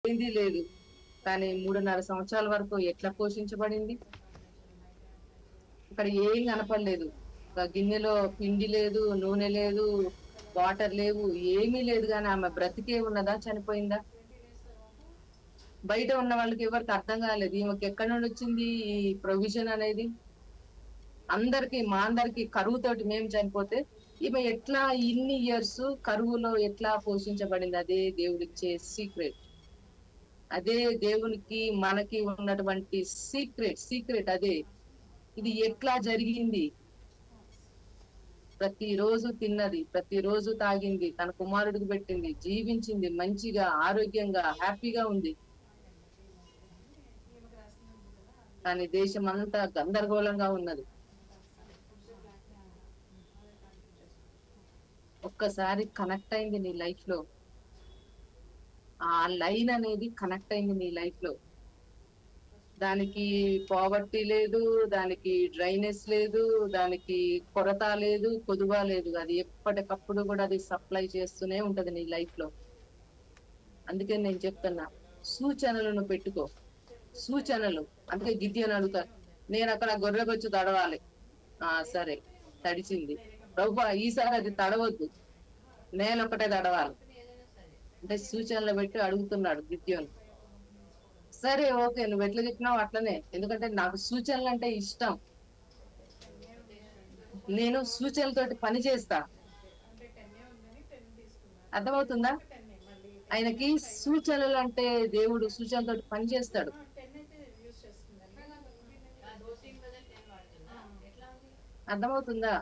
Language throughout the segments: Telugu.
ఏంది లేదు. కానీ 3.5 సంవత్సరాల వరకు ఎట్లా పోషించబడింది? అక్కడ ఏం కనపడలేదు. ఒక గిన్నెలో పిండి లేదు, నూనె లేదు, వాటర్ లేవు, ఏమీ లేదు. కానీ ఆమె బ్రతికే ఉన్నదా, చనిపోయిందా? బయట ఉన్న వాళ్ళకి ఎవరికి అర్థం కాలేదు ఈమెకి ఎక్కడి నుండి వచ్చింది ఈ ప్రొవిజన్ అనేది. మా అందరికి కరువుతోటి మేము చనిపోతే ఈమె ఎట్లా ఇన్ని ఇయర్స్ కరువులో ఎట్లా పోషించబడింది? అదే దేవుడిచ్చే సీక్రెట్. అదే దేవునికి మనకి ఉన్నటువంటి సీక్రెట్ అదే. ఇది ఎట్లా జరిగింది? ప్రతిరోజు తిన్నది, ప్రతిరోజు తాగింది, తన కుమారుడికి పెట్టింది, జీవించింది, మంచిగా ఆరోగ్యంగా హ్యాపీగా ఉంది. కానీ దేశం అంతా గందరగోళంగా ఉన్నది. ఒక్కసారి కనెక్ట్ అయింది నీ లైఫ్ లో, ఆ లైన్ అనేది కనెక్ట్ అయింది నీ లైఫ్ లో. దానికి పావర్టీ లేదు, దానికి డ్రైనెస్ లేదు, దానికి కొరత లేదు, కొదువ లేదు. అది ఎప్పటికప్పుడు కూడా అది సప్లై చేస్తూనే ఉంటది నీ లైఫ్ లో. అందుకే నేను చెప్తున్నా, సూచనలను పెట్టుకో. సూచనలు. అందుకే గిద్యోను అడుగుతాను, నేను అక్కడ గొర్రెకొచ్చి తడవాలి. సరే, తడిచింది. ప్రభువా ఈసారి అది తడవద్దు, నేనొకటే తడవాలి అంటే సూచనలు పెట్టి అడుగుతున్నాడు గిద్యోను. సరే ఓకే, నువ్వు ఎట్లా చెప్పినావు అట్లనే, ఎందుకంటే నాకు సూచనలు అంటే ఇష్టం. నేను సూచనలతోటి పని చేస్తా. అర్థమవుతుందా? ఆయనకి సూచనలు అంటే దేవుడు సూచనలతోటి పని చేస్తాడు. అర్థమవుతుందా?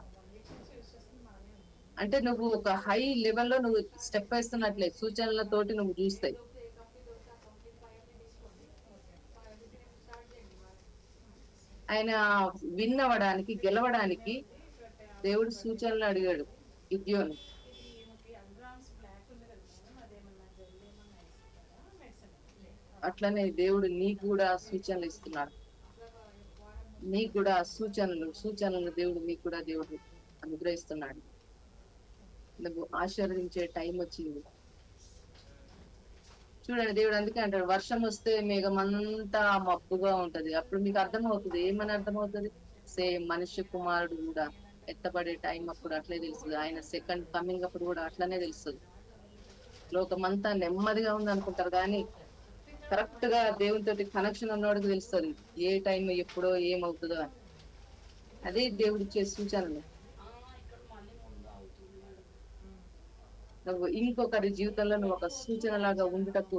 అంటే నువ్వు ఒక హై లెవెల్లో నువ్వు స్టెప్ వేస్తున్నట్లే సూచనలతోటి నువ్వు చూస్తాయి. ఆయన విన్ అవ్వడానికి, గెలవడానికి దేవుడు సూచనలు అడిగాడు గిద్యోను. అట్లనే దేవుడు నీకు కూడా సూచనలు ఇస్తున్నాడు. నీకు కూడా సూచనలు దేవుడు నీకు కూడా దేవుడు అనుగ్రహిస్తున్నాడు. నువ్వు ఆశీర్వదించే టైం వచ్చింది. చూడండి, దేవుడు అందుకే అంటాడు, వర్షం వస్తే మేఘం అంతా మబ్బుగా ఉంటది. అప్పుడు మీకు అర్థమవుతుంది. ఏమని అర్థమవుతుంది? సేమ్ మనిషి కుమారుడు కూడా ఎత్తపడే టైం అప్పుడు అట్లే తెలుస్తుంది. ఆయన సెకండ్ కమింగ్ అప్పుడు కూడా అట్లనే తెలుస్తుంది. లోకమంతా నెమ్మదిగా ఉంది అనుకుంటారు, కానీ కరెక్ట్ గా దేవునితోటి కనెక్షన్ ఉన్నవాడికి తెలుస్తుంది ఏ టైం ఎప్పుడో ఏమవుతుందో అని. అదే దేవుడిచ్చే సూచనలు. నువ్వు ఇంకొకరి జీవితంలో నువ్వు ఒక సూచన లాగా ఉండుటకు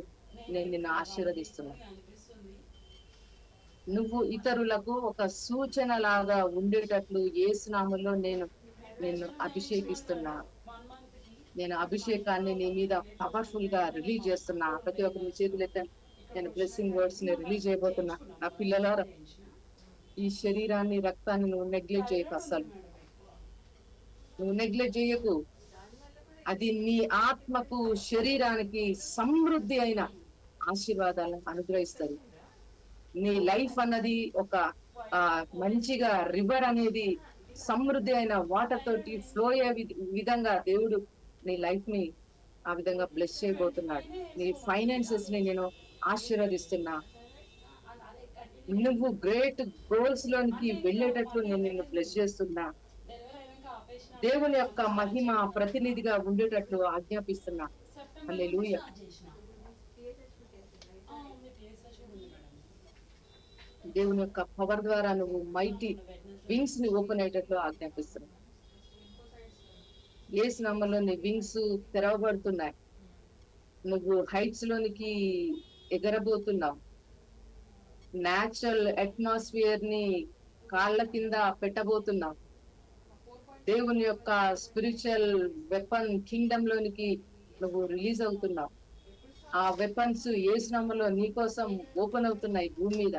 నేను నిన్ను ఆశీర్వదిస్తున్నా. నువ్వు ఇతరులకు ఒక సూచన లాగా ఉండేటట్లు యేసు నామములో నేను నిన్ను అభిషేకిస్తున్నా. నేను అభిషేకాన్ని నీ మీద పవర్ఫుల్ గా రిలీజ్ చేస్తున్నా. ప్రతి ఒక్కరి మీ చేతులు ఎత్తండి. నేను బ్లెస్సింగ్ వర్డ్స్ ని రిలీజ్ చేయబోతున్నా. నా పిల్లలారా, ఈ శరీరాన్ని, రక్తాన్ని నువ్వు నెగ్లెక్ట్ చేయకు. అస్సలు నువ్వు నెగ్లెక్ట్ చేయకు. అది నీ ఆత్మకు, శరీరానికి సమృద్ధి అయిన ఆశీర్వాదాలను అనుగ్రహిస్తుంది. నీ లైఫ్ అన్నది ఒక మంచిగా రివర్ అనేది సమృద్ధి అయిన వాటర్ తోటి ఫ్లో అయ్యే విధంగా దేవుడు నీ లైఫ్ ని ఆ విధంగా బ్లెస్ చేయబోతున్నాడు. నీ ఫైనాన్సెస్ ని నేను ఆశీర్వదిస్తున్నా. నువ్వు గ్రేట్ గోల్స్ లోనికి వెళ్ళేటట్లు నేను నిన్ను బ్లెస్ చేస్తున్నా. దేవుని యొక్క మహిమ ప్రతినిధిగా ఉండేటట్లు ఆజ్ఞాపిస్తున్నా. హల్లెలూయా. దేవుని యొక్క పవర్ ద్వారా నువ్వు మైటీ వింగ్స్ ని ఓపెన్ అయ్యేటట్లు ఆజ్ఞాపిస్తున్నా. యేసు నామములో నీ వింగ్స్ తెరవబడుతున్నాయి. నువ్వు హైట్స్ లోనికి ఎగరబోతున్నావు. న్యాచురల్ అట్మాస్ఫియర్ ని కాళ్ళ కింద పెట్టబోతున్నావు. దేవుని యొక్క స్పిరిచువల్ వెపన్ కింగ్డమ్ లోనికి నువ్వు రిలీజ్ అవుతున్నావు. ఆ వెపన్స్ యేసు నామములో నీ కోసం ఓపెన్ అవుతున్నాయి భూమి మీద.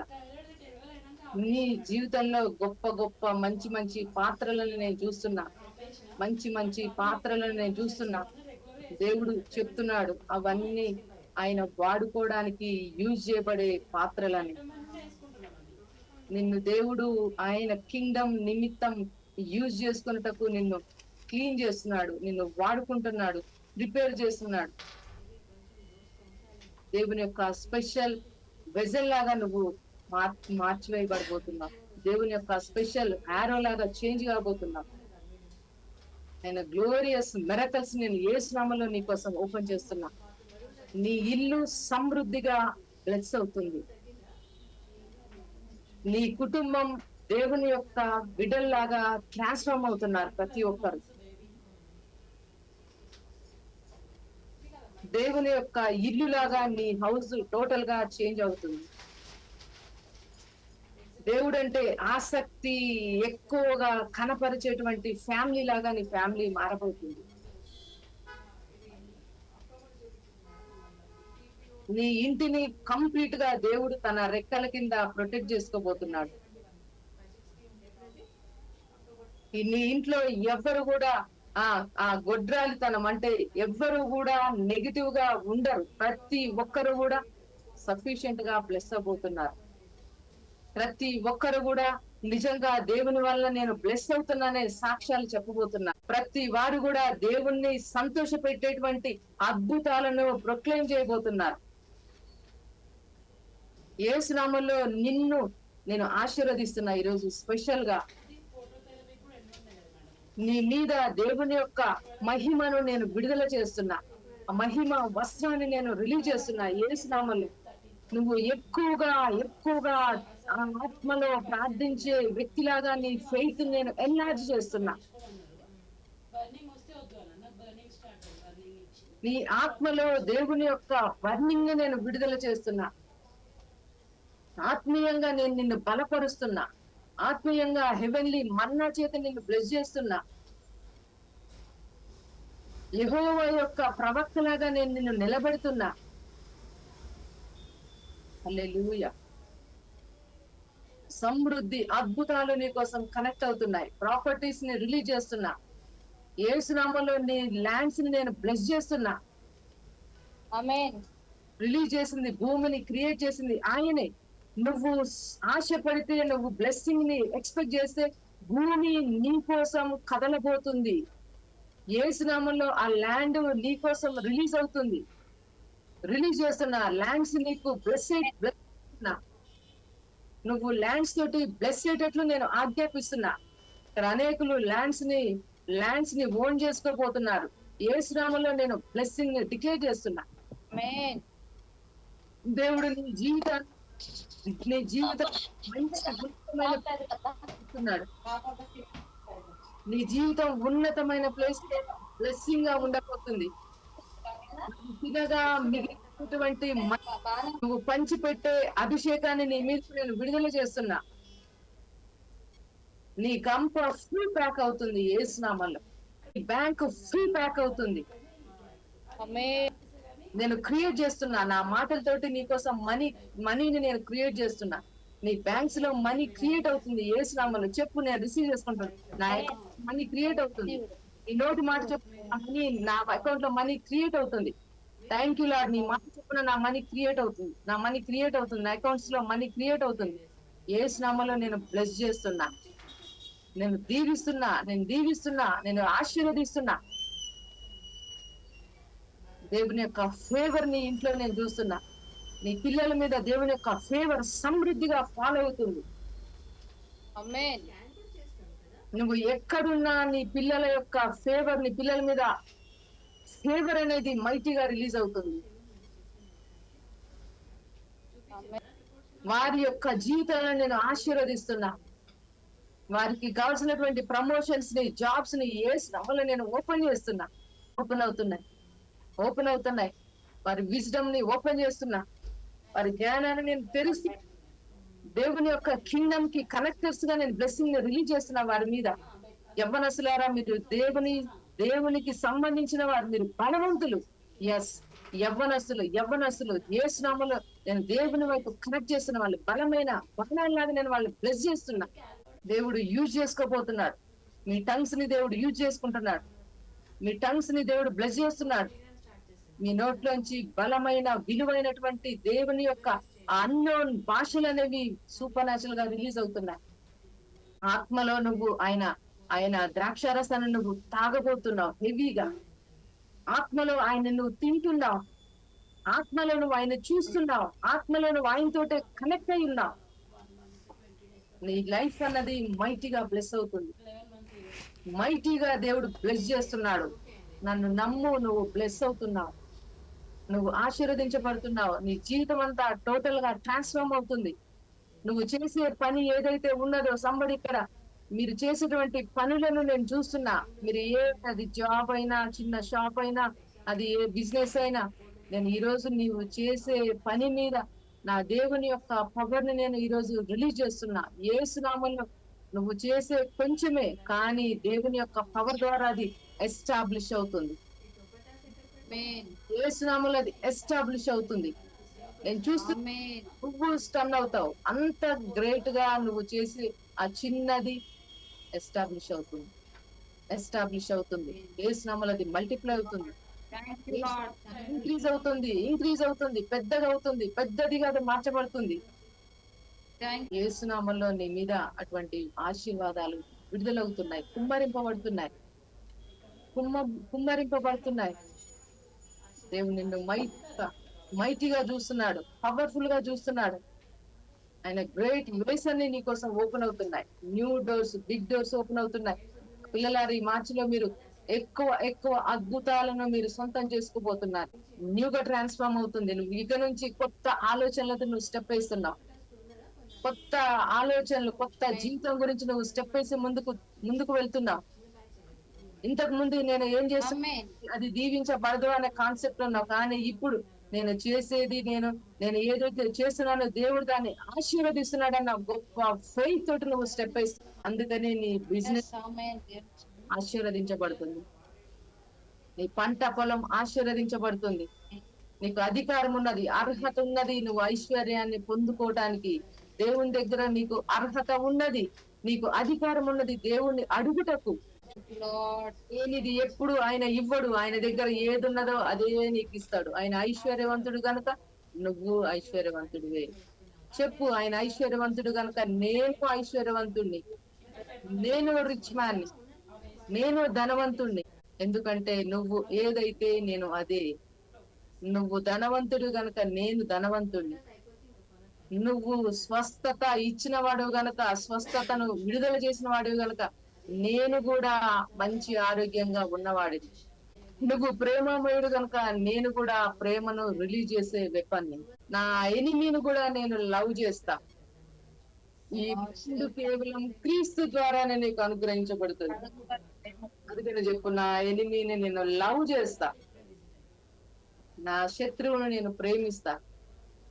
నీ జీవితంలో గొప్ప గొప్ప మంచి మంచి పాత్రలను నేను చూస్తున్నా. మంచి పాత్రలను నేను చూస్తున్నా. దేవుడు చెప్తున్నాడు, అవన్నీ ఆయన వాడుకోవడానికి యూజ్ చేయబడే పాత్రలని. నిన్ను దేవుడు ఆయన కింగ్డమ్ నిమిత్తం యూజ్ చేసుకున్నటకు నిన్ను క్లీన్ చేస్తున్నాడు, నిన్ను వాడుకుంటున్నాడు, ప్రిపేర్ చేస్తున్నాడు. దేవుని యొక్క స్పెషల్ వెజల్ లాగా నువ్వు మార్చివేయబడబోతున్నావు. దేవుని యొక్క స్పెషల్ ఆరో లాగా చేంజ్ కాబోతున్నావు. ఆయన గ్లోరియస్ మిరకల్స్ నేను యేసు నామములో నీ కోసం ఓపెన్ చేస్తున్నా. నీ ఇల్లు సమృద్ధిగా బ్లెస్ అవుతుంది. నీ కుటుంబం దేవుని యొక్క బిడ్డల్లాగా ట్రాన్స్ఫార్మ్ అవుతున్నారు ప్రతి ఒక్కరు. దేవుని యొక్క ఇల్లు లాగా నీ హౌస్ టోటల్ గా చేంజ్ అవుతుంది. దేవుడు అంటే ఆసక్తి ఎక్కువగా కనపరిచేటువంటి ఫ్యామిలీ లాగా నీ ఫ్యామిలీ మారబోతుంది. నీ ఇంటిని కంప్లీట్ గా దేవుడు తన రెక్కల కింద ప్రొటెక్ట్ చేసుకోబోతున్నాడు. నీ ఇంట్లో ఎవ్వరు కూడా ఆ గొడ్రాలితనం అంటే ఎవ్వరు కూడా నెగిటివ్ గా ఉండరు. ప్రతి ఒక్కరు కూడా సఫిషియెంట్ గా బ్లెస్ అవబోతున్నారు. ప్రతి ఒక్కరు కూడా నిజంగా దేవుని వల్ల నేను బ్లెస్ అవుతున్నానే సాక్ష్యాలు చెప్పబోతున్నా. ప్రతి వారు కూడా దేవుణ్ణి సంతోష పెట్టేటువంటి అద్భుతాలను ప్రొక్లెయిమ్ చేయబోతున్నారు. యేసు నామములో నిన్ను నేను ఆశీర్వదిస్తున్నా. ఈరోజు స్పెషల్ గా నీ మీద దేవుని యొక్క మహిమను నేను విడుదల చేస్తున్నా. ఆ మహిమ వస్త్రాన్ని నేను రిలీజ్ చేస్తున్నా యేసు నామములో. నువ్వు ఎక్కువగా ఆత్మలో ప్రార్థించే వ్యక్తిలాగా నీ ఫెయిత్ నేను ఎన్లార్జ్ చేస్తున్నా. నీ ఆత్మలో దేవుని యొక్క బర్నింగ్ నేను విడుదల చేస్తున్నా. ఆత్మీయంగా నేను నిన్ను బలపరుస్తున్నా. ఆత్మీయంగా హెవెన్లీ మన్నా చేత నిన్ను బ్లెస్ చేస్తున్నా. యెహోవా యొక్క ప్రవక్తలాగా నేను నిన్ను నిలబెడుతున్నా. హల్లెలూయా. సమృద్ధి అద్భుతాలు నీ కోసం కనెక్ట్ అవుతున్నాయి. ప్రాపర్టీస్ ని రిలీజ్ చేస్తున్నా. యేసు నామములో నీ ల్యాండ్స్ ని నేను బ్లెస్ చేస్తున్నా. ఆమేన్. రిలీజ్ చేసింది, భూమిని క్రియేట్ చేసింది ఆయనే. నువ్వు ఆశపడితే, నువ్వు బ్లెస్సింగ్ ని ఎక్స్పెక్ట్ చేస్తే భూమి నీ కోసం కదలబోతుంది. యేసు నామములో ఆ ల్యాండ్ నీ కోసం రిలీజ్ అవుతుంది. రిలీజ్ చేస్తున్నా. ల్యాండ్స్ నీకు బ్లెస్ చేస్తున్నా. నువ్వు ల్యాండ్స్ తోటి బ్లెస్ అయ్యేటట్లు నేను ఆజ్ఞాపిస్తున్నా. ఇక్కడ అనేకులు ల్యాండ్స్ ని ఓన్ చేసుకోబోతున్నారు. యేసు నామములో నేను బ్లెస్సింగ్ ని డిక్లేర్ చేస్తున్నా. ఆమేన్. దేవుడు నీ జీవితం ఉన్నతమైన నీ జీవితం ఉన్నతమైన ప్లేస్ బ్లెస్సింగ్ గా ఉండబోతుంది. తినగా మిగిలినటువంటి నువ్వు పంచిపెట్టే అభిషేకాన్ని నీ మీద నేను విడుదల చేస్తున్నా. నీ కంప ఫుల్ ప్యాక్ అవుతుంది యేసు నామములో. నీ బ్యాంక్ ఫుల్ ప్యాక్ అవుతుంది. ఆమేన్. నేను క్రియేట్ చేస్తున్నా. నా మాటలతోటి నీకోసం మనీని నేను క్రియేట్ చేస్తున్నా. నీ బ్యాంక్స్ లో మనీ క్రియేట్ అవుతుంది యేసు నామములో. చెప్పు, నేను రిసీవ్ చేసుకుంటాను. నా మనీ క్రియేట్ అవుతుంది. ఈ నోటి మాట చెప్పు, మనీ నా అకౌంట్ లో మనీ క్రియేట్ అవుతుంది. Thank you lord. నీ మాట చెప్పున నా మనీ క్రియేట్ అవుతుంది. నా మనీ క్రియేట్ అవుతుంది. నా అకౌంట్స్ లో మనీ క్రియేట్ అవుతుంది. యేసు నామములో నేను బ్లెస్ చేస్తున్నా. నేను దీవిస్తున్నా. నేను ఆశీర్వదిస్తున్నా. దేవుని యొక్క ఫేవర్ నీ ఇంట్లో నేను చూస్తున్నా. నీ పిల్లల మీద దేవుని యొక్క ఫేవర్ సమృద్ధిగా ఫాలో అవుతుంది. ఆమేన్. నువ్వు ఎక్కడున్నా నీ పిల్లల యొక్క ఫేవర్, నీ పిల్లల మీద ఫేవర్ అనేది మైటీగా రిలీజ్ అవుతుంది. ఆమేన్. వారి యొక్క జీవితాలను నేను ఆశీర్వదిస్తున్నా. వారికి కావాల్సినటువంటి ప్రమోషన్స్ ని, జాబ్స్ ని యేసు నామములో నేను ఓపెన్ చేస్తున్నా. ఓపెన్ అవుతున్నాయి. వారి విజ్డమ్ ని ఓపెన్ చేస్తున్నా. వారి జ్ఞానాన్ని నేను తెరుస్తూ దేవుని యొక్క కింగ్డమ్ కి కనెక్టర్స్ గా నేను బ్లెస్సింగ్ ని రిలీజ్ చేస్తున్నా వారి మీద. యవ్వనస్తులారా, మీరు దేవునికి సంబంధించిన వారు, మీరు బలవంతులు. ఎస్, యవ్వనస్తులు యేసు నామములో నేను దేవుని వైపు కనెక్ట్ చేస్తున్న వాళ్ళు బలమైనలాగా నేను వాళ్ళు బ్లెస్ చేస్తున్నా. దేవుడు యూజ్ చేసుకోబోతున్నాడు. మీ టంగ్స్ ని దేవుడు యూజ్ చేసుకుంటున్నాడు. మీ టంగ్స్ ని దేవుడు బ్లెస్ చేస్తున్నాడు. మీ నోట్లోంచి బలమైన విలువైనటువంటి దేవుని యొక్క అన్నోన్ భాషలు అనేవి సూపర్ న్యాచురల్ గా రిలీజ్ అవుతున్నాయి. ఆత్మలో నువ్వు ఆయన ద్రాక్షారసాన్ని నువ్వు తాగబోతున్నావు హెవీగా. ఆత్మలో ఆయన నువ్వు తింటున్నావు. ఆత్మలో నువ్వు ఆయన చూస్తున్నావు, ఆత్మలో నువ్వు ఆయనతోటే కనెక్ట్ అయి ఉన్నావు. నీ లైఫ్ అన్నది మైటీగా బ్లెస్ అవుతుంది. మైటీగా దేవుడు బ్లెస్ చేస్తున్నాడు. నన్ను నమ్ము, నువ్వు బ్లెస్ అవుతున్నావు, నువ్వు ఆశీర్వదించబడుతున్నావు. నీ జీవితం అంతా టోటల్ గా ట్రాన్స్ఫార్మ్ అవుతుంది. నువ్వు చేసే పని ఏదైతే ఉన్నదో, సంబడి ఇక్కడ మీరు చేసేటువంటి పనులను నేను చూస్తున్నా. మీరు అది జాబ్ అయినా, చిన్న షాప్ అయినా, అది ఏ బిజినెస్ అయినా, నేను ఈ రోజు నీవు చేసే పని మీద నా దేవుని యొక్క పవర్ ని నేను ఈ రోజు రిలీజ్ చేస్తున్నా. యేసు నామములో నువ్వు చేసే కొంచెమే, కానీ దేవుని యొక్క పవర్ ద్వారా అది ఎస్టాబ్లిష్ అవుతుంది. యేసు నామములో అది ఎస్టాబ్లిష్ అవుతుంది. నేను చూస్తున్నా, నువ్వు స్టన్ అవుతావు. అంత గ్రేట్ గా నువ్వు చేసి ఆ చిన్నది ఎస్టాబ్లిష్ అవుతుంది, ఎస్టాబ్లిష్ అవుతుంది. యేసు నామములో అది మల్టిప్లై అవుతుంది, ఇంక్రీజ్ అవుతుంది, ఇంక్రీజ్ అవుతుంది, పెద్దగా అవుతుంది, పెద్దదిగా అది మార్చబడుతుంది. యేసు నామములో నీ మీద అటువంటి ఆశీర్వాదాలు విడుదలవుతున్నాయి, కుమ్మరింపబడుతున్నాయి, కుమ్మరింపబడుతున్నాయి. దేవుడు నిన్ను మైటీగా చూస్తున్నాడు, పవర్ఫుల్ గా చూస్తున్నాడు. ఆయన గ్రేట్ వేస్ అన్ని నీ కోసం ఓపెన్ అవుతున్నాయి. New doors, big doors open అవుతున్నాయి. పిల్లలారు, ఈ మార్చిలో మీరు ఎక్కువ ఎక్కువ అద్భుతాలను మీరు సొంతం చేసుకోబోతున్నారు. న్యూగా ట్రాన్స్ఫార్మ్ అవుతుంది. నువ్వు ఇక నుంచి కొత్త ఆలోచనలతో నువ్వు స్టెప్ వేస్తున్నావు. కొత్త ఆలోచనలు, కొత్త జీవితం గురించి నువ్వు స్టెప్ వేసి ముందుకు వెళ్తున్నావు. ఇంతకు ముందు నేను ఏం చేస్తున్నా, అది దీవించబడదు అనే కాన్సెప్ట్ ఉన్నావు. కానీ ఇప్పుడు నేను చేసేది, నేను ఏదైతే చేస్తున్నానో దేవుడు దాన్ని ఆశీర్వదిస్తున్నాడన్న గొప్ప ఫెయిత్ తోటి నువ్వు స్టెప్ వేస్తావు. అందుకని నీ బిజినెస్ ఆశీర్వదించబడుతుంది, నీ పంట పొలం ఆశీర్వదించబడుతుంది. నీకు అధికారం ఉన్నది, అర్హత ఉన్నది. నువ్వు ఐశ్వర్యాన్ని పొందుకోవటానికి దేవుని దగ్గర నీకు అర్హత ఉన్నది, నీకు అధికారం ఉన్నది. దేవుణ్ణి అడుగుటకు ఏనిది ఎప్పుడు ఆయన ఇవ్వడు. ఆయన దగ్గర ఏది ఉన్నదో అదే నీకు ఇస్తాడు. ఆయన ఐశ్వర్యవంతుడు గనుక నువ్వు ఐశ్వర్యవంతుడివే. చెప్పు, ఆయన ఐశ్వర్యవంతుడు గనుక నేను ఐశ్వర్యవంతుణ్ణి, నేను రిచ్ మ్యాన్, నేను ధనవంతుణ్ణి. ఎందుకంటే నువ్వు ఏదైతే నేను అదే. నువ్వు ధనవంతుడు గనుక నేను ధనవంతుణ్ణి. నువ్వు స్వస్థత ఇచ్చిన వాడు గనక, స్వస్థతను విడుదల చేసిన వాడు గనక నేను కూడా మంచి ఆరోగ్యంగా ఉన్నవాడిని. నువ్వు ప్రేమమయుడు గనక నేను కూడా ప్రేమను రిలీజ్ చేసే వెపన్ని. నా ఎనిమీని కూడా నేను లవ్ చేస్తా. ఈ ముందు కేవలం క్రీస్తు ద్వారానే నీకు అనుగ్రహించబడుతుంది. అందుకని చెప్పు, నా ఎనిమీని నేను లవ్ చేస్తా, నా శత్రువును నేను ప్రేమిస్తా,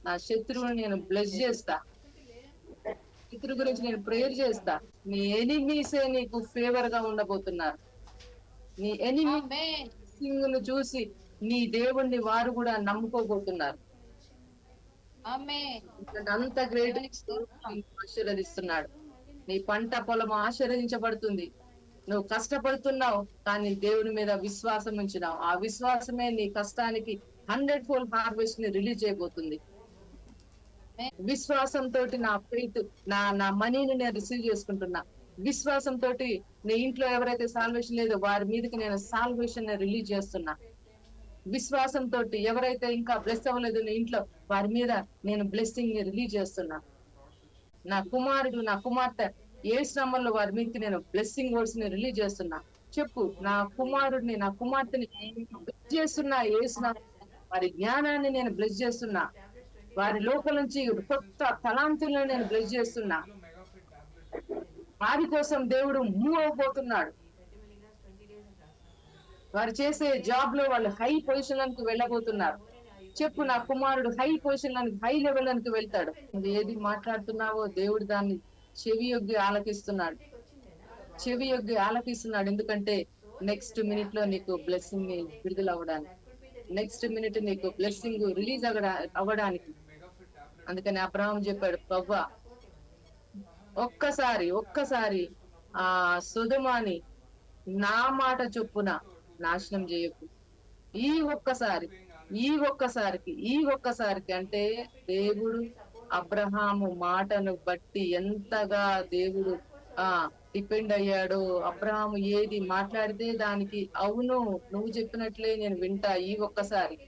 నా శత్రువుని నేను బ్లెస్ చేస్తా, శత్రు గురించి నేను ప్రేయర్ చేస్తా. నీ ఎనిమీసే నీకు ఫేవర్ గా ఉండబోతున్నారు. నీ ఎనిమీ చూసి నీ దేవుణ్ణి వారు కూడా నమ్ముకోబోతున్నారు. అంత గ్రేట్ ఆశీర్వదిస్తున్నాడు. నీ పంట పొలం ఆశీర్వదించబడుతుంది. నువ్వు కష్టపడుతున్నావు, కానీ దేవుని మీద విశ్వాసం ఉంచినావు. ఆ విశ్వాసమే నీ కష్టానికి 100-fold హార్వెస్ట్ ని రిలీజ్ చేయబోతుంది. విశ్వాసంతో నా ఫెయిత్, నా మనీని నేను రిసీవ్ చేసుకుంటున్నా. విశ్వాసంతో నీ ఇంట్లో ఎవరైతే సాల్వేషన్ లేదో వారి మీదకి నేను సాల్వేషన్ రిలీజ్ చేస్తున్నా. విశ్వాసంతో ఎవరైతే ఇంకా బ్లెస్ అవ్వలేదు నీ ఇంట్లో వారి మీద నేను బ్లెస్సింగ్ రిలీజ్ చేస్తున్నా. నా కుమారుడు, నా కుమార్తె యేసు నామములో వారి మీదకి నేను బ్లెస్సింగ్ వర్డ్స్ ని రిలీజ్ చేస్తున్నా. చెప్పు, నా కుమారుడిని, నా కుమార్తెని బ్లెస్ చేస్తున్నా. యేసు నామములో వారి జ్ఞానాన్ని నేను బ్లెస్ చేస్తున్నా. వారి లోపల నుంచి కొత్త తలాంతులను నేను బ్లెస్ చేస్తున్నా. వారి కోసం దేవుడు మూవ్ అవబోతున్నాడు. వారు చేసే జాబ్ లో వాళ్ళు హై పొజిషన్లకు వెళ్ళబోతున్నారు. చెప్పు, నా కుమారుడు హై పొజిషన్, హై లెవెల్కి వెళ్తాడు. నువ్వు ఏది మాట్లాడుతున్నావో దేవుడు దాన్ని చెవి యొగ్గి ఆలకిస్తున్నాడు, చెవి యొగ్గి ఆలకిస్తున్నాడు. ఎందుకంటే నెక్స్ట్ మినిట్ లో నీకు బ్లెస్సింగ్ విడుదల అవ్వడానికి, నెక్స్ట్ మినిట్ నీకు బ్లెస్సింగ్ రిలీజ్ అవ్వడానికి. అందుకని అబ్రహాం చెప్పాడు, ప్రవ్వా ఒక్కసారి ఆ సొదొమని నా మాట చొప్పున నాశనం చేయకు. ఈ ఒక్కసారికి అంటే దేవుడు అబ్రహాము మాటను బట్టి ఎంతగా దేవుడు డిపెండ్ అయ్యాడో. అబ్రహాము ఏది మాట్లాడితే దానికి అవును, నువ్వు చెప్పినట్లే నేను వింటా. ఈ ఒక్కసారి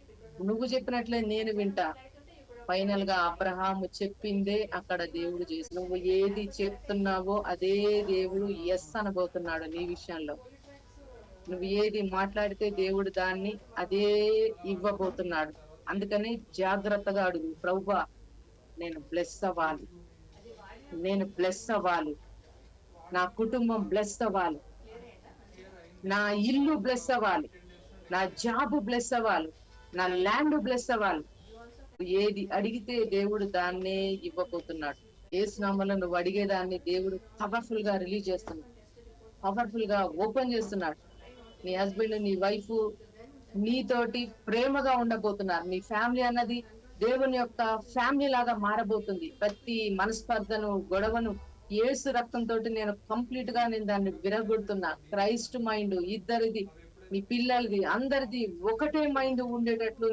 నువ్వు చెప్పినట్లే నేను వింటా. ఫైనల్ గా అబ్రహాము చెప్పిందే అక్కడ దేవుడు చేసి, నువ్వు ఏది చెప్తున్నావో అదే దేవుడు ఎస్ అనబోతున్నాడు నీ విషయంలో. నువ్వు ఏది మాట్లాడితే దేవుడు దాన్ని అదే ఇవ్వబోతున్నాడు. అందుకని జాగ్రత్తగా అడుగు, ప్రభువా నేను బ్లెస్ అవ్వాలి, నేను బ్లెస్ అవ్వాలి, నా కుటుంబం బ్లెస్ అవ్వాలి, నా ఇల్లు బ్లెస్ అవ్వాలి, నా జాబ్ బ్లెస్ అవ్వాలి, నా ల్యాండ్ బ్లెస్ అవ్వాలి. ఏది అడిగితే దేవుడు దాన్నే ఇవ్వబోతున్నాడు. యేసు నామములో నువ్వు అడిగేదాన్ని దేవుడు పవర్ఫుల్ గా రిలీజ్ చేస్తున్నాడు, పవర్ఫుల్ గా ఓపెన్ చేస్తున్నాడు. నీ హస్బెండ్ నీ వైఫ్ నీతోటి ప్రేమగా ఉండబోతున్నారు. నీ ఫ్యామిలీ అన్నది దేవుని యొక్క ఫ్యామిలీ లాగా మారబోతుంది. ప్రతి మనస్పర్ధను గొడవను యేసు రక్తంతో నేను కంప్లీట్ గా నేను దాన్ని విరగొడుతున్నా. క్రైస్ట్ మైండ్ ఇద్దరిది, మీ పిల్లలది, అందరిది ఒకటే మైండ్ ఉండేటట్లు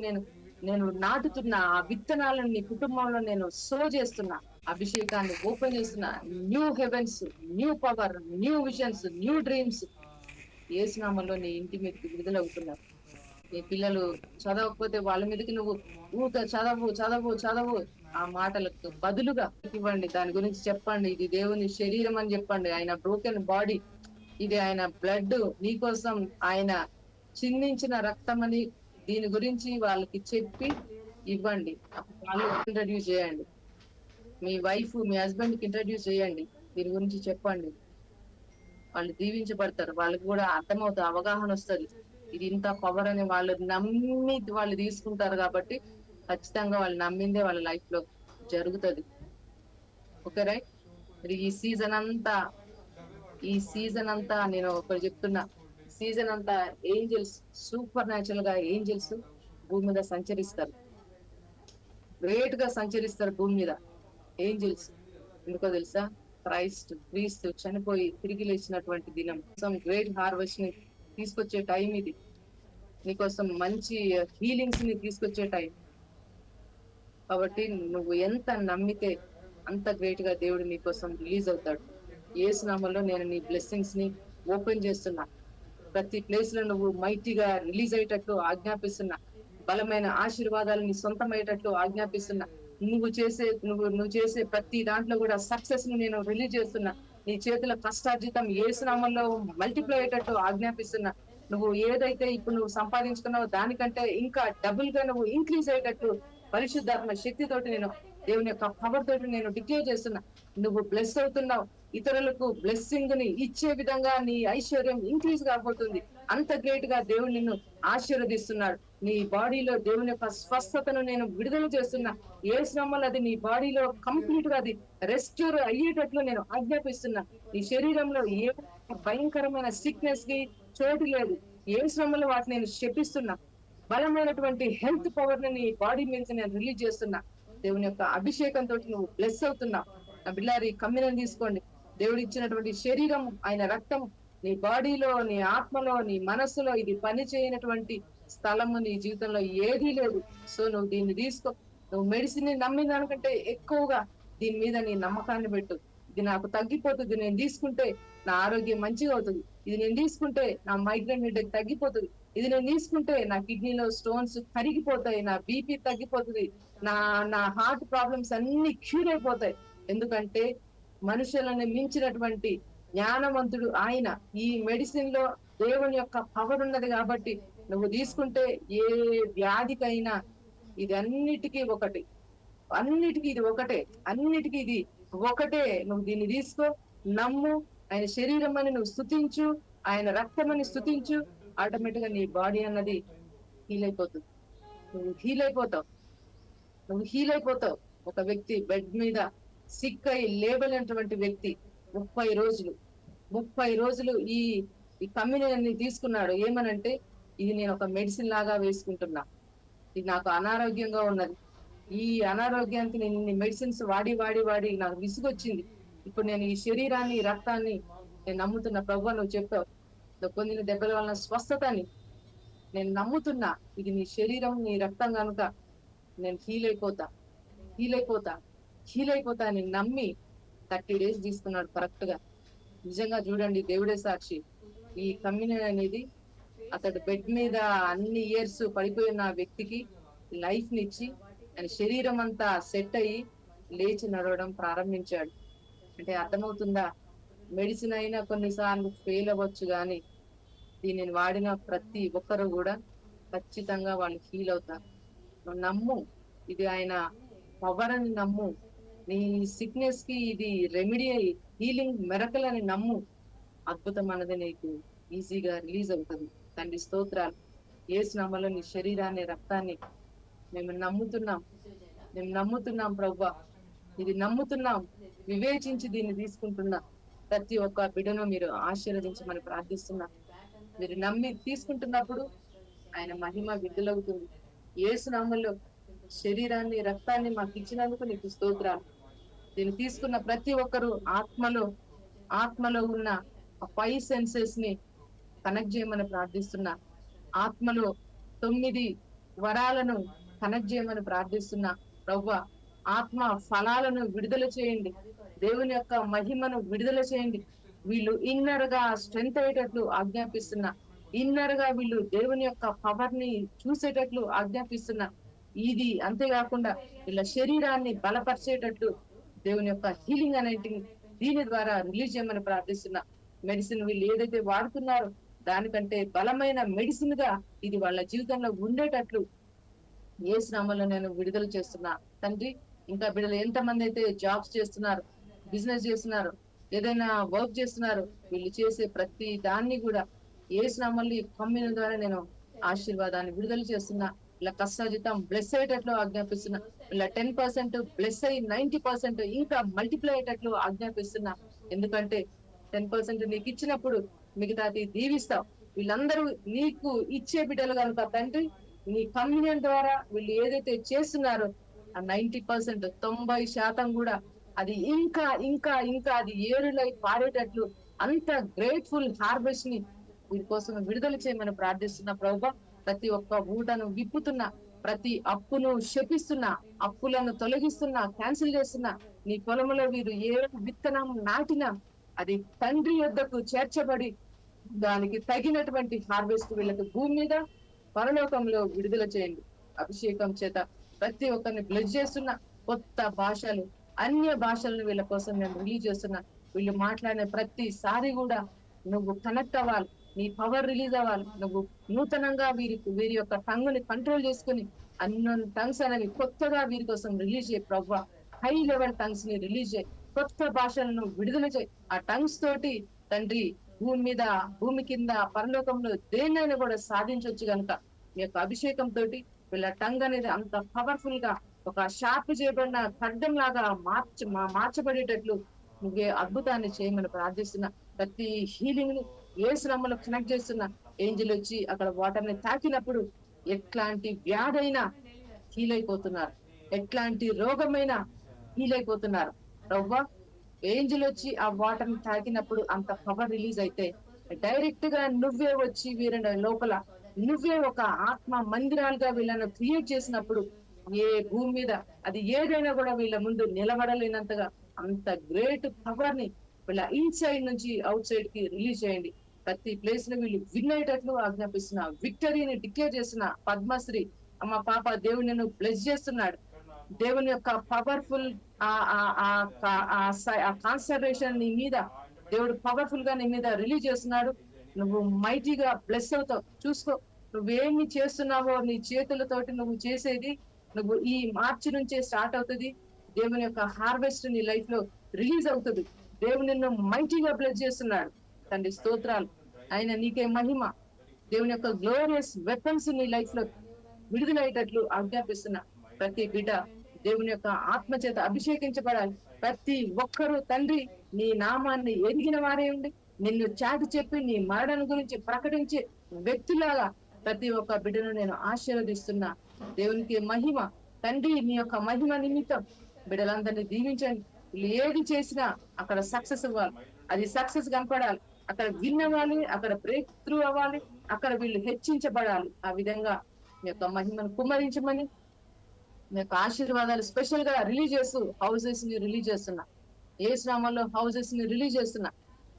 నేను నాటుతున్నా. ఆ విత్తనాలను నీ కుటుంబంలో నేను సో చేస్తున్నా. అభిషేకాన్ని ఓపెన్ చేస్తున్నా. New heavens, new power, new visions, new dreams Yesu నామములో నీ ఇంటి మీదకి విడుదలవుతున్నారు. నీ పిల్లలు చదవకపోతే వాళ్ళ మీదకి నువ్వు ఊక చదవు చదవు చదవు ఆ మాటలకు బదులుగా ఇవ్వండి. దాని గురించి చెప్పండి, ఇది దేవుని శరీరం అని చెప్పండి. ఆయన బ్రోకెన్ బాడీ, ఇది ఆయన బ్లడ్ నీకోసం ఆయన చిందించిన రక్తం అని దీని గురించి వాళ్ళకి చెప్పి ఇవ్వండి. వాళ్ళు ఇంట్రడ్యూస్ చేయండి. మీ వైఫ్ మీ హస్బెండ్ కి ఇంట్రడ్యూస్ చేయండి. దీని గురించి చెప్పండి. వాళ్ళు దీవించబడతారు. వాళ్ళకి కూడా అర్థమవుతుంది, అవగాహన వస్తుంది. ఇది ఇంత పవర్ అని వాళ్ళు నమ్మి వాళ్ళు తీసుకుంటారు. కాబట్టి ఖచ్చితంగా వాళ్ళు నమ్మిందే వాళ్ళ లైఫ్ లో జరుగుతుంది. Okay right. మరి ఈ సీజన్ అంతా నేను ఒకటి చెప్తున్నా, సీజన్ అంతా ఏంజల్స్, సూపర్ న్యాచురల్ గా ఏంజల్స్ భూమి మీద సంచరిస్తారు. గ్రేట్ గా సంచరిస్తారు భూమి మీద ఏంజల్స్. ఎందుకో తెలుసా? క్రీస్తు చనిపోయి తిరిగి లేచినటువంటి దినం. గ్రేట్ హార్వెస్ట్ ని తీసుకొచ్చే టైం ఇది. నీకోసం మంచి హీలింగ్స్ ని తీసుకొచ్చే టైం. కాబట్టి నువ్వు ఎంత నమ్మితే అంత గ్రేట్ గా దేవుడు నీకోసం రిలీజ్ అవుతాడు. యేసు నామములో నేను నీ బ్లెస్సింగ్స్ ని ఓపెన్ చేస్తున్నా. ప్రతి ప్లేస్ లో నువ్వు మైటీగా రిలీజ్ అయ్యేటట్లు ఆజ్ఞాపిస్తున్నా. బలమైన ఆశీర్వాదాలు నీ సొంతమయ్యేటట్లు ఆజ్ఞాపిస్తున్నా. నువ్వు చేసే ప్రతి దాంట్లో కూడా సక్సెస్ ని నేను రిలీజ్ చేస్తున్నా. నీ చేతుల కష్టార్జితం యేసు నామములో మల్టిప్లై అయ్యేటట్టు ఆజ్ఞాపిస్తున్నా. నువ్వు ఏదైతే ఇప్పుడు నువ్వు సంపాదించుకున్నావో దానికంటే ఇంకా డబుల్ గా నువ్వు ఇంక్రీజ్ అయ్యేటట్టు పరిశుద్ధాత్మ శక్తితోటి నేను దేవుని యొక్క పవర్ తోటి నేను డిక్లేర్ చేస్తున్నా. నువ్వు బ్లెస్ అవుతున్నావు. ఇతరులకు బ్లెస్సింగ్ ని ఇచ్చే విధంగా నీ ఐశ్వర్యం ఇంక్రీజ్ కాబోతుంది. అంత గ్రేట్ గా దేవుడు నిన్ను ఆశీర్వదిస్తున్నాడు. నీ బాడీలో దేవుని యొక్క స్వస్థతను నేను విడుదల చేస్తున్నా. యేసు నామములో అది నీ బాడీలో కంప్లీట్ గా అది రెస్టోర్ అయ్యేటట్లు నేను ఆజ్ఞాపిస్తున్నా. నీ శరీరంలో ఏ భయంకరమైన సిక్నెస్ కి చోటు లేదు. యేసు నామములో వాటిని నేను శపిస్తున్నా. బలమైనటువంటి హెల్త్ పవర్ ని నీ బాడీ మీద నేను రిలీజ్ చేస్తున్నా. దేవుని యొక్క అభిషేకంతో నువ్వు బ్లెస్ అవుతున్నావు. నా బిడ్డలారా, కమ్యూనియన్ తీసుకోండి. దేవుడు ఇచ్చినటువంటి శరీరం, ఆయన రక్తం నీ బాడీలో, నీ ఆత్మలో, నీ మనస్సులో ఇది పని చేయనటువంటి స్థలము నీ జీవితంలో ఏదీ లేదు. సో నువ్వు దీన్ని తీసుకో. నువ్వు మెడిసిన్ ని నమ్మిన దానికంటే ఎక్కువగా దీని మీద నీ నమ్మకాన్ని పెట్టు. ఇది నాకు తగ్గిపోతుంది, నేను తీసుకుంటే నా ఆరోగ్యం మంచిగా అవుతుంది. ఇది నేను తీసుకుంటే నా మైగ్రేన్ హెడేక్ తగ్గిపోతుంది. ఇది నేను తీసుకుంటే నా కిడ్నీలో స్టోన్స్ కరిగిపోతాయి, నా బీపీ తగ్గిపోతుంది, నా హార్ట్ ప్రాబ్లమ్స్ అన్ని క్యూర్ అయిపోతాయి. ఎందుకంటే మనుషులను మించినటువంటి జ్ఞానవంతుడు ఆయన. ఈ మెడిసిన్ లో దేవుని యొక్క పవర్ ఉన్నది కాబట్టి నువ్వు తీసుకుంటే ఏ వ్యాధికైనా ఇది అన్నిటికీ ఒకటి, అన్నిటికీ ఇది ఒకటే, అన్నిటికీ ఇది ఒకటే. నువ్వు దీన్ని తీసుకో, నమ్ము, ఆయన శరీరం అని నువ్వు స్తుతించు, ఆయన రక్తం అని స్తుతించు. ఆటోమేటిక్ గా నీ బాడీ అన్నది హీల్ అయిపోతుంది. నువ్వు హీల్ అయిపోతావు. ఒక వ్యక్తి బెడ్ మీద సిక్ అయి లేవలేనటువంటి వ్యక్తి 30 రోజులు ఈ కమ్యూనియన్ ని తీసుకున్నాడు. ఏమనంటే, ఇది నేను ఒక మెడిసిన్ లాగా వేసుకుంటున్నా, ఇది నాకు అనారోగ్యంగా ఉన్నది, ఈ అనారోగ్యానికి నేను ఇన్ని మెడిసిన్స్ వాడి నాకు విసుగొచ్చింది. ఇప్పుడు నేను ఈ శరీరాన్ని, ఈ రక్తాన్ని నేను నమ్ముతున్నా. ప్రభువా నువ్వు చెప్పావు, నువ్వు పొందిన దెబ్బల వలన స్వస్థతని నేను నమ్ముతున్నా. ఇది నీ శరీరం, నీ రక్తం కనుక నేను హీల్ అయిపోతా అని నమ్మి 30 days తీసుకున్నాడు కరెక్ట్ గా. నిజంగా చూడండి, దేవుడే సాక్షి. ఈ కమ్యూనియన్ అనేది అతడు బెడ్ మీద అన్ని ఇయర్స్ పడిపోయిన వ్యక్తికి లైఫ్ నిచ్చి ఆయన శరీరం అంతా సెట్ అయ్యి లేచి నడవడం ప్రారంభించాడు. అంటే అర్థమవుతుందా? మెడిసిన్ అయినా కొన్నిసార్లు ఫెయిల్ అవ్వచ్చు, కానీ దీనిని వాడిన ప్రతి ఒక్కరు కూడా ఖచ్చితంగా వాళ్ళు హీల్ అవుతారు. నువ్వు నమ్ము, ఇది ఆయన పవర్ అని నమ్ము. నీ సిక్నెస్ కి ఇది రెమెడీ, హీలింగ్ మెరకల్ అని నమ్ము. అద్భుతం అన్నది నీకు ఈజీగా రిలీజ్ అవుతుంది. తండ్రి స్తోత్రాలు. యేసు నామములో నీ శరీరాన్ని, రక్తాన్ని మేము నమ్ముతున్నాం ప్రభువా. ఇది నమ్ముతున్నాం, వివేచించి దీన్ని తీసుకుంటున్నా. ప్రతి ఒక్క బిడ్డను మీరు ఆశీర్వదించమని ప్రార్థిస్తున్నా. మీరు నమ్మి తీసుకుంటున్నప్పుడు ఆయన మహిమ విడుదలవుతుంది. యేసు నామములో శరీరాన్ని, రక్తాన్ని మాకు ఇచ్చినందుకు నీకు స్తోత్రాలు. దీన్ని తీసుకున్న ప్రతి ఒక్కరు ఆత్మలో ఉన్న ఆ 5 సెన్సెస్ ని కనెక్ట్ చేయమని ప్రార్థిస్తున్నా. ఆత్మలో 9 వరాలను కనెక్ట్ చేయమని ప్రార్థిస్తున్నా. ప్రభువా, ఆత్మ ఫలాలను విడుదల చేయండి. దేవుని యొక్క మహిమను విడుదల చేయండి. వీళ్ళు ఇన్నర్ గా స్ట్రెంత్ అయ్యేటట్లు ఆజ్ఞాపిస్తున్నా. ఇన్నర్ గా వీళ్ళు దేవుని యొక్క పవర్ ని చూసేటట్లు ఆజ్ఞాపిస్తున్నా. ఇది అంతేకాకుండా వీళ్ళ శరీరాన్ని బలపరిచేటట్లు దేవుని యొక్క హీలింగ్ అనేది దీని ద్వారా రిలీజ్ చేయమని ప్రార్థిస్తున్నా. మెడిసిన్ వీళ్ళు ఏదైతే వాడుతున్నారో దానికంటే బలమైన మెడిసిన్ గా ఇది వాళ్ళ జీవితంలో ఉండేటట్లు యేసు నామములో నేను విడుదల చేస్తున్నా. తండ్రి, ఇంకా బిడ్డలు ఎంతమంది అయితే జాబ్స్ చేస్తున్నారు, బిజినెస్ చేస్తున్నారు, ఏదైనా వర్క్ చేస్తున్నారు, వీళ్ళు చేసే ప్రతి దాన్ని కూడా యేసు నామములో కమ్మిన ద్వారా నేను ఆశీర్వాదాన్ని విడుదల చేస్తున్నా. ఇలా కష్టాజితం బ్లెస్ అయ్యేటట్లు ఆజ్ఞాపిస్తున్నా. ఇలా 10% బ్లెస్ అయ్యి 90% ఇంకా మల్టిప్లై అయ్యేటట్లు ఆజ్ఞాపిస్తున్నా. ఎందుకంటే 10% నీకు ఇచ్చినప్పుడు మిగతాది దీవిస్తావు. వీళ్ళందరూ నీకు ఇచ్చే బిడ్డలు కనుక తండ్రి, నీ కమ్యూనియన్ ద్వారా వీళ్ళు ఏదైతే చేస్తున్నారో ఆ 90%, 90% కూడా అది ఇంకా ఇంకా ఇంకా అది ఏరులై పారేటట్లు అంత గ్రేట్ఫుల్ హార్వెస్ట్ ని వీరి కోసం విడుదల చేయమని ప్రార్థిస్తున్నా. ప్రభువా, ప్రతి ఒక్క ఊటను విప్పుతున్నా, ప్రతి అప్పును శపిస్తున్నా, అప్పులను తొలగిస్తున్నా, క్యాన్సిల్ చేస్తున్నా. నీ పొలంలో వీరు ఏ విత్తనం నాటినా అది తండ్రి యొద్దకు చేర్చబడి దానికి తగినటువంటి హార్వెస్ట్ వీళ్ళకి భూమి మీద, పరలోకంలో విడుదల చేయండి. అభిషేకం చేత ప్రతి ఒక్కరిని బ్లెస్ చేస్తున్నా. కొత్త భాషలు, అన్య భాషలను వీళ్ళ కోసం నేను రిలీజ్ చేస్తున్నా. వీళ్ళు మాట్లాడిన ప్రతిసారి కూడా నువ్వు కనెక్ట్ అవ్వాలి, నీ పవర్ రిలీజ్ అవ్వాలి. నువ్వు నూతనంగా వీరి యొక్క టంగుని కంట్రోల్ చేసుకుని అన్నోన్ టంగ్స్ అనేవి కొత్తగా వీరి కోసం రిలీజ్ చేయి ప్రభువా. హై లెవెల్ టంగ్స్ ని రిలీజ్ చేయి, కొత్త భాషలను విడుదల చేయి. ఆ టంగ్స్ తోటి తండ్రి భూమి మీద, భూమి కింద, పరలోకంలో దేన్నైనా కూడా సాధించవచ్చు కనుక మీ యొక్క అభిషేకం తోటి వీళ్ళ టంగ్ అనేది అంత పవర్ఫుల్ గా ఒక షార్ప్ చేయబడిన ఖడ్గం లాగా మార్చబడేటట్లు నువ్వే అద్భుతాన్ని చేయమని ప్రార్థిస్తున్నా. ప్రతి హీలింగ్ ని యేసు నామములో కనెక్ట్ చేస్తున్నా. ఏంజెల్ వచ్చి అక్కడ వాటర్ ని తాకినప్పుడు ఎట్లాంటి వ్యాధైనా హీల్ అయిపోతున్నారు, ఎట్లాంటి రోగమైనా హీల్ అయిపోతున్నారు. రవ్వ ఏంజెల్ వచ్చి ఆ వాటర్ ని తాకినప్పుడు అంత పవర్ రిలీజ్ అయితే డైరెక్ట్ గా నువ్వే వచ్చి వీళ్ళ లోపల నువ్వే ఒక ఆత్మ మందిరాలుగా వీళ్ళను క్రియేట్ చేసినప్పుడు ఏ భూమి మీద అది ఏదైనా కూడా వీళ్ళ ముందు నిలబడలేనంతగా అంత గ్రేట్ పవర్ ని వీళ్ళ ఇన్సైడ్ నుంచి అవుట్ సైడ్ కి రిలీజ్ చేయండి. ప్రతి ప్లేస్ లో వీళ్ళు విన్ అయ్యేటట్లు ఆజ్ఞాపిస్తున్నా. విక్టరీని డిక్లేర్ చేస్తున్నా. పద్మశ్రీ అమ్మ పాప దేవుని నువ్వు బ్లెస్ చేస్తున్నాడు. దేవుని యొక్క పవర్ఫుల్ కాన్సన్ట్రేషన్ నీ మీద దేవుడు పవర్ఫుల్ గా నీ మీద రిలీజ్ చేస్తున్నాడు. నువ్వు మైటీగా బ్లెస్ అవుతావు. చూసుకో, నువ్వేమి చేస్తున్నావో నీ చేతులతోటి నువ్వు చేసేది నువ్వు ఈ మార్చి నుంచే స్టార్ట్ అవుతుంది. దేవుని యొక్క హార్వెస్ట్ నీ లైఫ్ లో రిలీజ్ అవుతుంది. దేవుని నిన్ను మైటీగా బ్లెస్ చేస్తున్నాడు. తండ్రి స్తోత్రాలు. ఆయన నీకే మహిమ. దేవుని యొక్క గ్లోరియస్ వెపన్స్ నీ లైఫ్ లో విడుదలయ్యేటట్లు ఆజ్ఞాపిస్తున్నా. ప్రతి బిడ్డ దేవుని యొక్క ఆత్మ చేత అభిషేకించబడాలి. ప్రతి ఒక్కరూ తండ్రి నీ నామాన్ని ఎరిగిన వారే ఉండి నిన్ను చాటి చెప్పి నీ మరణం గురించి ప్రకటించే వ్యక్తులాగా ప్రతి ఒక్క బిడ్డను నేను ఆశీర్వదిస్తున్నా. దేవునికి మహిమ. తండ్రి నీ యొక్క మహిమ నిమిత్తం బిడ్డలందరినీ దీవించండి. వీళ్ళు ఏది చేసినా అక్కడ సక్సెస్ అవ్వాలి, అది సక్సెస్ కనపడాలి, అక్కడ విన్ అవ్వాలి, అక్కడ బ్రేక్ త్రూ అవ్వాలి, అక్కడ వీళ్ళు హెచ్చించబడాలి. ఆ విధంగా మీ యొక్క మహిమను కుమ్మరించమని మీ యొక్క ఆశీర్వాదాలు స్పెషల్ గా రిలీజ్ చేస్తూ హౌసెస్ ని రిలీజ్ చేస్తున్నా. యేసు నామములో హౌసెస్ ని రిలీజ్ చేస్తున్నా.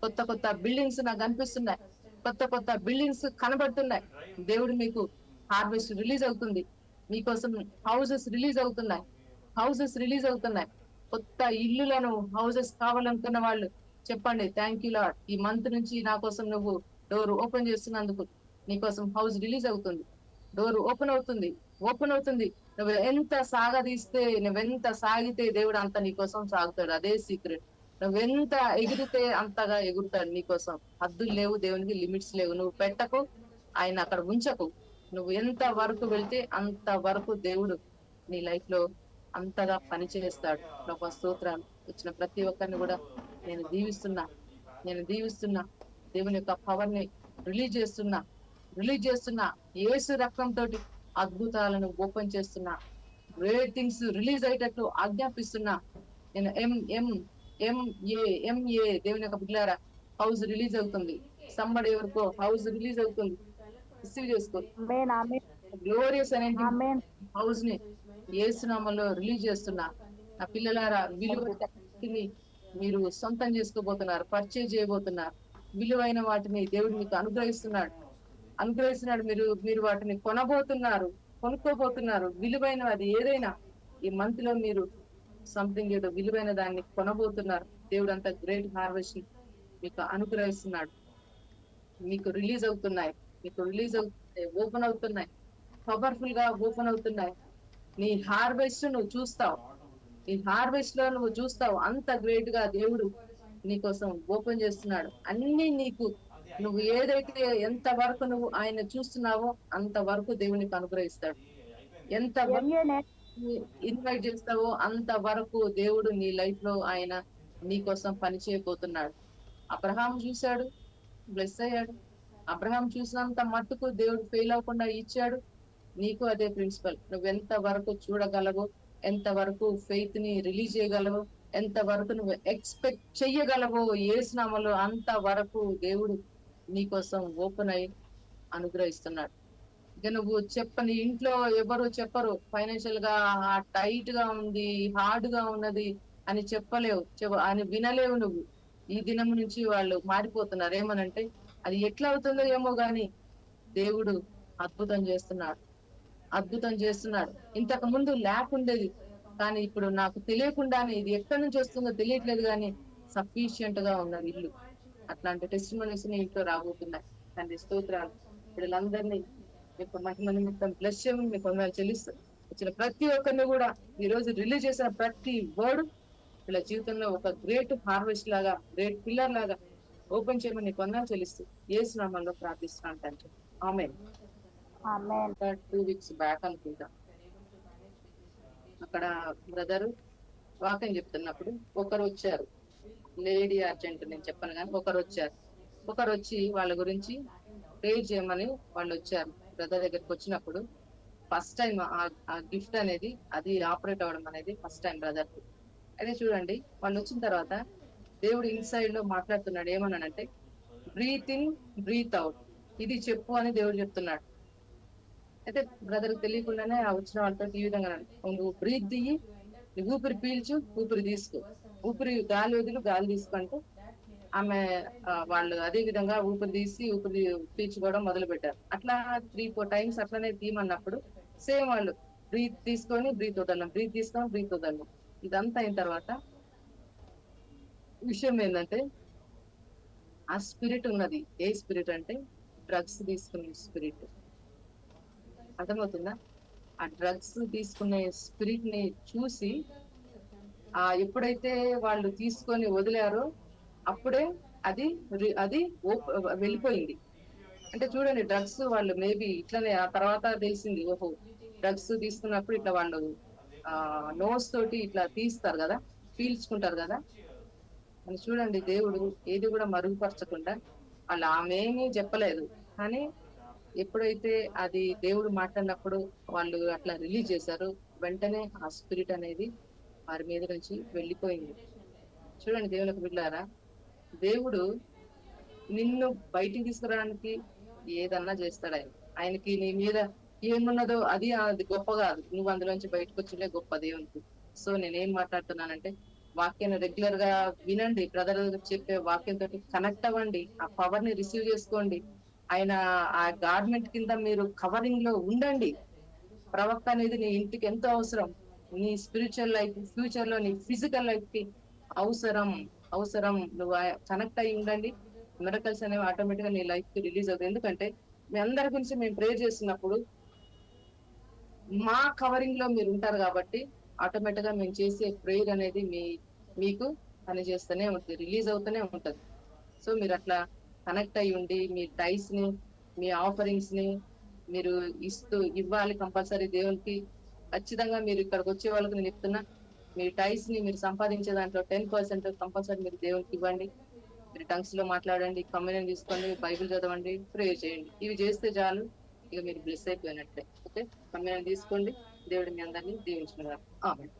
కొత్త కొత్త బిల్డింగ్స్ నాకు కనిపిస్తున్నాయి, కొత్త కొత్త బిల్డింగ్స్ కనబడుతున్నాయి. దేవుడు మీకు హార్వెస్ట్ రిలీజ్ అవుతుంది. మీకోసం హౌసెస్ రిలీజ్ అవుతున్నాయి. హౌసెస్ రిలీజ్ అవుతున్నాయి. కొత్త ఇల్లులను హౌసెస్ కావాలనుకున్న వాళ్ళు చెప్పండి, థ్యాంక్ యూ లార్డ్. ఈ మంత్ నుంచి నా కోసం నువ్వు డోర్ ఓపెన్ చేస్తున్నందుకు నీకోసం హౌస్ రిలీజ్ అవుతుంది. డోర్ ఓపెన్ అవుతుంది, ఓపెన్ అవుతుంది. నువ్వు ఎంత సాగదీస్తే, నువ్వెంత సాగితే దేవుడు అంత నీకోసం సాగుతాడు. అదే సీక్రెట్. నువ్వెంత ఎగిరితే అంతగా ఎగురుతాడు నీకోసం. హద్దులు లేవు దేవునికి, లిమిట్స్ లేవు. నువ్వు పెట్టకు, ఆయన అక్కడ ఉంచకు. నువ్వు ఎంత వరకు వెళ్తే అంత వరకు దేవుడు నీ లైఫ్ లో అంతగా పని చేస్తాడు. ఒక స్తోత్రాలు. వచ్చిన ప్రతి ఒక్కరిని కూడా నేను దీవిస్తున్నా, నేను దీవిస్తున్నా. దేవుని యొక్క పవర్ ని రిలీజ్ చేస్తున్నా, రిలీజ్ చేస్తున్నా. యేసు రక్తంతో అద్భుతాలను ఓపెన్ చేస్తున్నా. గ్రేట్ థింగ్స్ రిలీజ్ అయ్యేటట్లు ఆజ్ఞాపిస్తున్నా. నేను ఎంఏ దేవుని యొక్క బిడ్డలారా, హౌస్ రిలీజ్ అవుతుంది. సంబడి ఎవరికో హౌస్ రిలీజ్ అవుతుంది. రిసీవ్ చేసుకో. గ్లోరియస్ అనే హౌస్ ని యేసు నామములో రిలీజ్ చేస్తున్నా. నా పిల్లలారా, విలువని మీరు సొంతం చేసుకోబోతున్నారు, పర్చేజ్ చేయబోతున్నారు. విలువైన వాటిని దేవుడు మీకు అనుగ్రహిస్తున్నాడు. మీరు వాటిని కొనబోతున్నారు, కొనుక్కోబోతున్నారు. విలువైన అది ఏదైనా ఈ మంత్ లో మీరు సంథింగ్ ఏదో విలువైన దాన్ని కొనబోతున్నారు. దేవుడు అంత గ్రేట్ హార్వెస్ట్ మీకు అనుగ్రహిస్తున్నాడు. మీకు రిలీజ్ అవుతున్నాయి, మీకు రిలీజ్ అవుతున్నాయి, ఓపెన్ అవుతున్నాయి, పవర్ఫుల్ గా ఓపెన్ అవుతున్నాయి. నీ హార్వెస్ట్ నువ్వు చూస్తావు, నీ హార్వెస్ట్ లో నువ్వు చూస్తావు. అంత గ్రేట్ గా దేవుడు నీకోసం ఓపెన్ చేస్తున్నాడు. అన్ని నీకు నువ్వు ఏదైతే ఎంత వరకు నువ్వు ఆయన చూస్తున్నావో అంత వరకు దేవునికి అనుగ్రహిస్తాడు. ఎంత ఇన్వైట్ చేస్తావో అంత వరకు దేవుడు నీ లైఫ్ లో ఆయన నీకోసం పని చేయబోతున్నాడు. అబ్రహాం చూశాడు, బ్లెస్ అయ్యాడు. అబ్రహాం చూసినంత మట్టుకు దేవుడు ఫెయిల్ అవ్వకుండా ఇచ్చాడు. నీకు అదే ప్రిన్సిపల్. నువ్వెంత వరకు చూడగలవో, ఎంత వరకు ఫెయిత్ ని రిలీజ్ చేయగలవో, ఎంత వరకు నువ్వు ఎక్స్పెక్ట్ చెయ్యగలవో యేసు నామములో అంత వరకు దేవుడు నీకోసం ఓపెన్ అయి అనుగ్రహిస్తున్నాడు. ఇక నువ్వు చెప్పని ఇంట్లో ఎవరు చెప్పరు, ఫైనాన్షియల్ గా టైట్ గా ఉంది, హార్డ్ గా ఉన్నది అని చెప్పలేవు, అని వినలేవు. నువ్వు ఈ దినం నుంచి వాళ్ళు మారిపోతున్నారు. ఏమనంటే అది ఎట్లా అవుతుందో ఏమో గాని దేవుడు అద్భుతం చేస్తున్నాడు, అద్భుతం చేస్తున్నాడు. ఇంతకు ముందు ల్యాక్ ఉండేది, కానీ ఇప్పుడు నాకు తెలియకుండానే ఇది ఎక్కడి నుంచి వస్తుందో తెలియట్లేదు, కానీ సఫిషియంట్ గా ఉన్నది ఇల్లు. అట్లాంటి టెస్టిమనీస్ ని ఇంట్లో రాబోతున్నాయి. తండ్రి స్తోత్రాలు. వీళ్ళందరినీ మీకు మహిమ నిమిత్తం బ్లెస్ చేయమని మీకు వందనాలు చెల్లిస్తారు. వచ్చిన ప్రతి ఒక్కరిని కూడా ఈ రోజు రిలీజ్ చేసిన ప్రతి వర్డ్ వీళ్ళ జీవితంలో ఒక గ్రేట్ హార్వెస్ట్ లాగా, గ్రేట్ పిల్లర్ లాగా ఓపెన్ చేయమని నీకు వందనాలు చెల్లిస్తూ యేసు నామములో ప్రార్థిస్తున్నాను తండ్రి. ఆమేన్. 2 weeks బ్యాక్ అనుకుంటా అక్కడ బ్రదరు వాక్యం చెప్తున్నప్పుడు ఒకరు వచ్చారు, లేడీ అర్జెంట్ నేను చెప్పను కానీ ఒకరు వచ్చి వాళ్ళ గురించి ప్రేర్ చేయమని వాళ్ళు వచ్చారు. బ్రదర్ దగ్గరికి వచ్చినప్పుడు ఫస్ట్ టైం ఆ గిఫ్ట్ అనేది అది ఆపరేట్ అవ్వడం అనేది ఫస్ట్ టైం బ్రదర్. అయితే చూడండి, వాళ్ళు వచ్చిన తర్వాత దేవుడు ఇన్సైడ్ లో మాట్లాడుతున్నాడు. ఏమన్నానంటే బ్రీత్ ఇన్ బ్రీత్ అవుట్, ఇది చెప్పు అని దేవుడు చెప్తున్నాడు. అయితే బ్రదర్ తెలియకుండానే ఆ వచ్చిన వాళ్ళతో ఈ విధంగా నువ్వు బ్రీత్ దిగి, నువ్వు ఊపిరి పీల్చు, ఊపిరి తీసుకో, ఊపిరి గాలి వదిలి గాలి తీసుకుంటూ ఆమె వాళ్ళు అదే విధంగా ఊపిరి తీసి ఊపిరి పీల్చుకోవడం మొదలు పెట్టారు. అట్లా 3-4 times అట్లనే తీయమన్నప్పుడు సేమ్ వాళ్ళు బ్రీత్ తీసుకొని బ్రీత్ వదలం, బ్రీత్ తీసుకొని బ్రీత్ వదలం. ఇదంతా అయిన తర్వాత విషయం ఏంటంటే ఆ స్పిరిట్ ఉన్నది. ఏ స్పిరిట్ అంటే డ్రగ్స్ తీసుకునే స్పిరిట్. అర్థమవుతుందా? ఆ డ్రగ్స్ తీసుకునే స్పిరిట్ ని చూసి ఎప్పుడైతే వాళ్ళు తీసుకొని వదిలారో అప్పుడే అది వెళ్ళిపోయింది. అంటే చూడండి, డ్రగ్స్ వాళ్ళు మేబీ ఇట్లనే ఆ తర్వాత తెలిసింది, ఓహో డ్రగ్స్ తీసుకున్నప్పుడు ఇట్లా వాళ్ళు నోస్ తోటి ఇట్లా తీస్తారు కదా, పీల్చుకుంటారు కదా అని. చూడండి, దేవుడు ఏది కూడా మరుగుపరచకుండా, వాళ్ళు ఆమెమీ చెప్పలేదు, కానీ ఎప్పుడైతే అది దేవుడు మాట్లాడినప్పుడు వాళ్ళు అట్లా రిలీజ్ చేశారు, వెంటనే ఆ స్పిరిట్ అనేది వారి మీద నుంచి వెళ్ళిపోయింది. చూడండి దేవునికి బిడ్డలారా, దేవుడు నిన్ను బయటికి తీసుకురావడానికి ఏదన్నా చేస్తాడు. ఆయనకి నీ మీద ఏమున్నదో అది గొప్ప కాదు, నువ్వు అందులోంచి బయటకు వచ్చిందే గొప్ప దేవునికి. సో నేనేం మాట్లాడుతున్నానంటే వాక్యాన్ని రెగ్యులర్ గా వినండి, బ్రదర్ చెప్పే వాక్యంతో కనెక్ట్ అవ్వండి, ఆ పవర్ ని రిసీవ్ చేసుకోండి. ఆయన ఆ గార్మెంట్ కింద మీరు కవరింగ్ లో ఉండండి. ప్రవక్త అనేది నీ ఇంటికి ఎంతో అవసరం. నీ స్పిరిచువల్ లైఫ్, ఫ్యూచర్ లో నీ ఫిజికల్ లైఫ్ కి అవసరం. నువ్వు కనెక్ట్ అయ్యి ఉండండి. మిరకల్స్ అనేవి ఆటోమేటిక్ గా నీ లైఫ్ కి రిలీజ్ అవుతాయి. ఎందుకంటే మీ అందరి గురించి మేము ప్రేర్ చేస్తున్నప్పుడు మా కవరింగ్ లో మీరు ఉంటారు కాబట్టి ఆటోమేటిక్ గా మేము చేసే ప్రేయర్ అనేది మీకు పనిచేస్తూనే ఉంటుంది, రిలీజ్ అవుతూనే ఉంటది. సో మీరు అట్లా కనెక్ట్ అయ్యి ఉండి మీ టైస్ ని, మీ ఆఫరింగ్స్ ని మీరు ఇవ్వాలి కంపల్సరీ దేవునికి. ఖచ్చితంగా మీరు ఇక్కడికి వచ్చే వాళ్ళకి నేను చెప్తున్నా, మీ టైస్ ని మీరు సంపాదించే దాంట్లో 10% కంపల్సరీ మీరు దేవునికి ఇవ్వండి. మీరు టంగ్స్ లో మాట్లాడండి, కమ్యూనియన్ తీసుకోండి, బైబిల్ చదవండి, ప్రే చేయండి. ఇవి చేస్తే చాలు, ఇక మీరు బ్లెస్ అయిపోయినట్లే. ఓకే, కమ్యూనియన్ తీసుకోండి. దేవుడు మీ అందరినీ దీవించుకున్నారు. ఆమేన్.